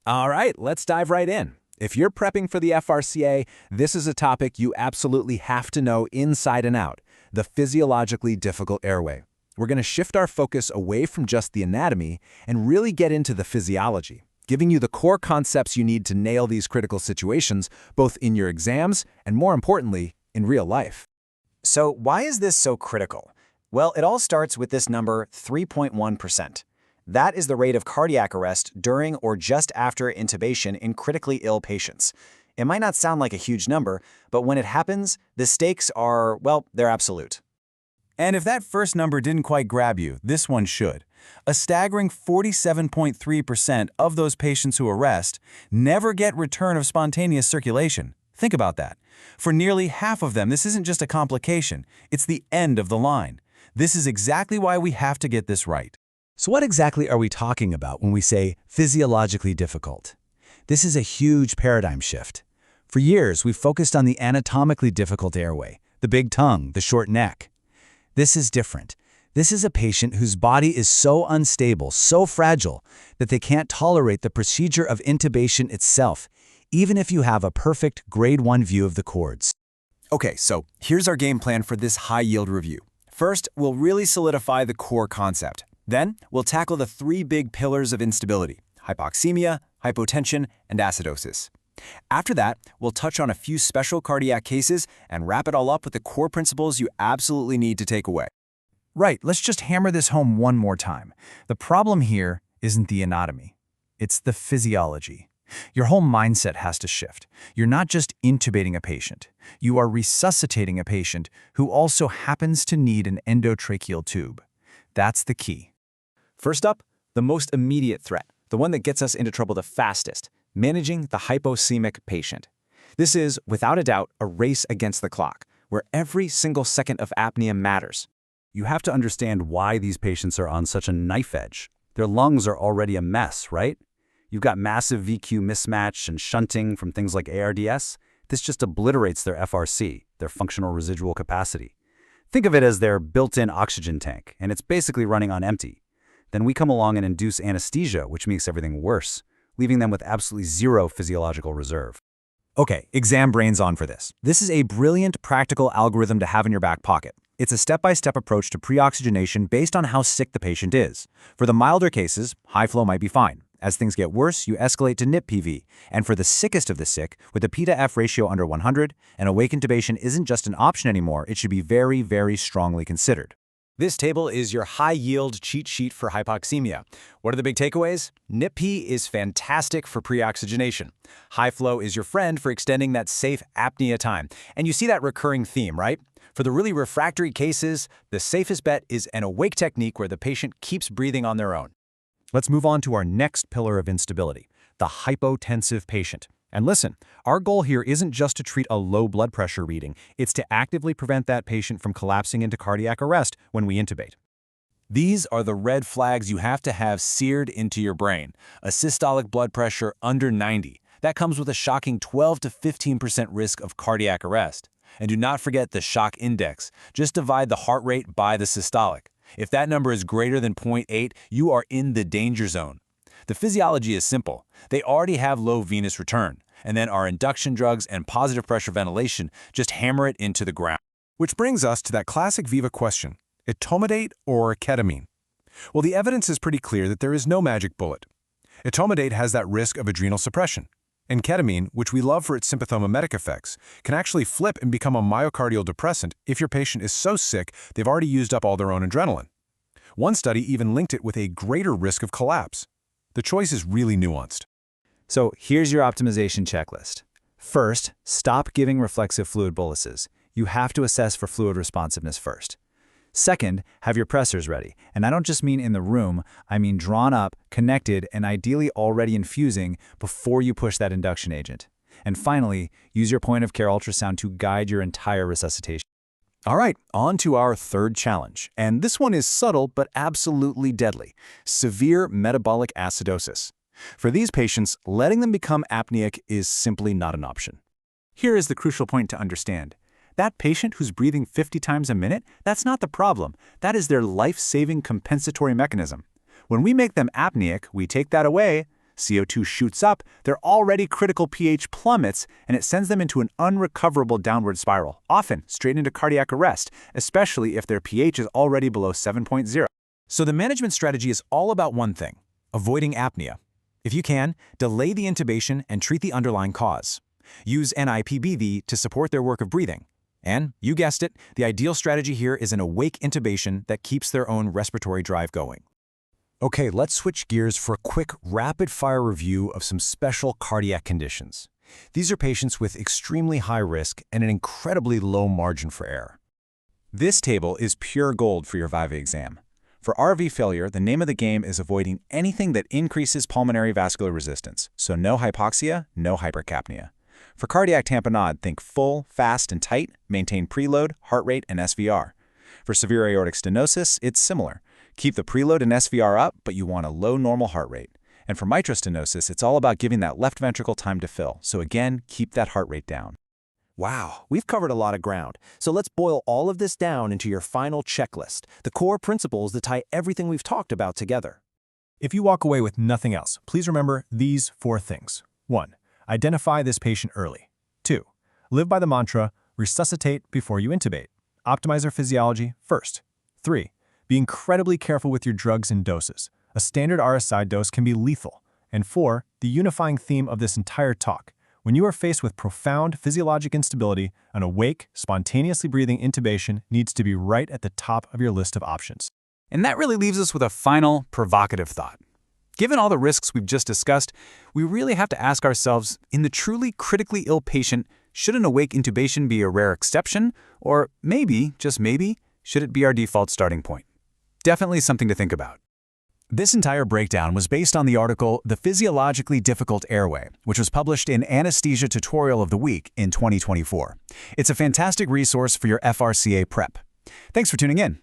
All right, let's dive right in. If you're prepping for the FRCA, this is a topic you absolutely have to know inside and out, the physiologically difficult airway. We're going to shift our focus away from just the anatomy and really get into the physiology, giving you the core concepts you need to nail these critical situations, both in your exams and, more importantly, in real life. So why is this so critical? Well, it all starts with this number, 3.1%. That is the rate of cardiac arrest during or just after intubation in critically ill patients. It might not sound like a huge number, but when it happens, the stakes are, well, they're absolute. And if that first number didn't quite grab you, this one should. A staggering 47.3% of those patients who arrest never get return of spontaneous circulation. Think about that. For nearly half of them, this isn't just a complication, it's the end of the line. This is exactly why we have to get this right. So what exactly are we talking about when we say physiologically difficult? This is a huge paradigm shift. For years, we've focused on the anatomically difficult airway, the big tongue, the short neck. This is different. This is a patient whose body is so unstable, so fragile, that they can't tolerate the procedure of intubation itself, even if you have a perfect grade 1 view of the cords. Okay, so here's our game plan for this high-yield review. First, we'll really solidify the core concept. Then, we'll tackle the 3 big pillars of instability: hypoxaemia, hypotension, and acidosis. After that, we'll touch on a few special cardiac cases and wrap it all up with the core principles you absolutely need to take away. Right, let's just hammer this home one more time. The problem here isn't the anatomy. It's the physiology. Your whole mindset has to shift. You're not just intubating a patient. You are resuscitating a patient who also happens to need an endotracheal tube. That's the key. First up, the most immediate threat, the one that gets us into trouble the fastest, managing the hypoxemic patient. This is, without a doubt, a race against the clock, where every single second of apnea matters. You have to understand why these patients are on such a knife edge. Their lungs are already a mess, right? You've got massive VQ mismatch and shunting from things like ARDS. This just obliterates their FRC, their functional residual capacity. Think of it as their built-in oxygen tank, and it's basically running on empty. Then we come along and induce anesthesia, which makes everything worse, leaving them with absolutely zero physiological reserve. Okay, exam brains on for this. This is a brilliant practical algorithm to have in your back pocket. It's a step-by-step approach to pre-oxygenation based on how sick the patient is. For the milder cases, high flow might be fine. As things get worse, you escalate to NIP-PV. And for the sickest of the sick, with a P to F ratio under 100, an awake intubation isn't just an option anymore, it should be very, very strongly considered. This table is your high-yield cheat sheet for hypoxemia. What are the big takeaways? NIP-P is fantastic for pre-oxygenation. High flow is your friend for extending that safe apnea time. And you see that recurring theme, right? For the really refractory cases, the safest bet is an awake technique where the patient keeps breathing on their own. Let's move on to our next pillar of instability, the hypotensive patient. And listen, our goal here isn't just to treat a low blood pressure reading, it's to actively prevent that patient from collapsing into cardiac arrest when we intubate. These are the red flags you have to have seared into your brain. A systolic blood pressure under 90. That comes with a shocking 12 to 15% risk of cardiac arrest. And do not forget the shock index. Just divide the heart rate by the systolic. If that number is greater than 0.8, you are in the danger zone. The physiology is simple. They already have low venous return, and then our induction drugs and positive pressure ventilation just hammer it into the ground. Which brings us to that classic Viva question, etomidate or ketamine? Well, the evidence is pretty clear that there is no magic bullet. Etomidate has that risk of adrenal suppression, and ketamine, which we love for its sympathomimetic effects, can actually flip and become a myocardial depressant if your patient is so sick they've already used up all their own adrenaline. One study even linked it with a greater risk of collapse. The choice is really nuanced. So here's your optimization checklist. First, stop giving reflexive fluid boluses. You have to assess for fluid responsiveness first. Second, have your pressors ready. And I don't just mean in the room, I mean drawn up, connected, and ideally already infusing before you push that induction agent. And finally, use your point-of-care ultrasound to guide your entire resuscitation. All right, on to our third challenge. And this one is subtle but absolutely deadly: severe metabolic acidosis. For these patients, letting them become apneic is simply not an option. Here is the crucial point to understand. That patient who's breathing 50 times a minute, that's not the problem. That is their life-saving compensatory mechanism. When we make them apneic, we take that away. CO2 shoots up, their already critical pH plummets, and it sends them into an unrecoverable downward spiral, often straight into cardiac arrest, especially if their pH is already below 7.0. So the management strategy is all about one thing: avoiding apnea. If you can, delay the intubation and treat the underlying cause. Use NIPBV to support their work of breathing. And, you guessed it, the ideal strategy here is an awake intubation that keeps their own respiratory drive going. Okay, let's switch gears for a quick, rapid-fire review of some special cardiac conditions. These are patients with extremely high risk and an incredibly low margin for error. This table is pure gold for your Viva exam. For RV failure, the name of the game is avoiding anything that increases pulmonary vascular resistance, so no hypoxia, no hypercapnia. For cardiac tamponade, think full, fast, and tight, maintain preload, heart rate, and SVR. For severe aortic stenosis, it's similar. Keep the preload and SVR up, but you want a low normal heart rate. And for mitral stenosis, it's all about giving that left ventricle time to fill, so again, keep that heart rate down. Wow, we've covered a lot of ground. So let's boil all of this down into your final checklist, the core principles that tie everything we've talked about together. If you walk away with nothing else, please remember these 4 things. 1. Identify this patient early. 2. Live by the mantra, resuscitate before you intubate. Optimize their physiology first. 3. Be incredibly careful with your drugs and doses. A standard RSI dose can be lethal. And 4. The unifying theme of this entire talk. When you are faced with profound physiologic instability, an awake, spontaneously breathing intubation needs to be right at the top of your list of options. And that really leaves us with a final, provocative thought. Given all the risks we've just discussed, we really have to ask ourselves, in the truly critically ill patient, should an awake intubation be a rare exception? Or maybe, just maybe, should it be our default starting point? Definitely something to think about. This entire breakdown was based on the article The Physiologically Difficult Airway, which was published in Anesthesia Tutorial of the Week in 2024. It's a fantastic resource for your FRCA prep. Thanks for tuning in.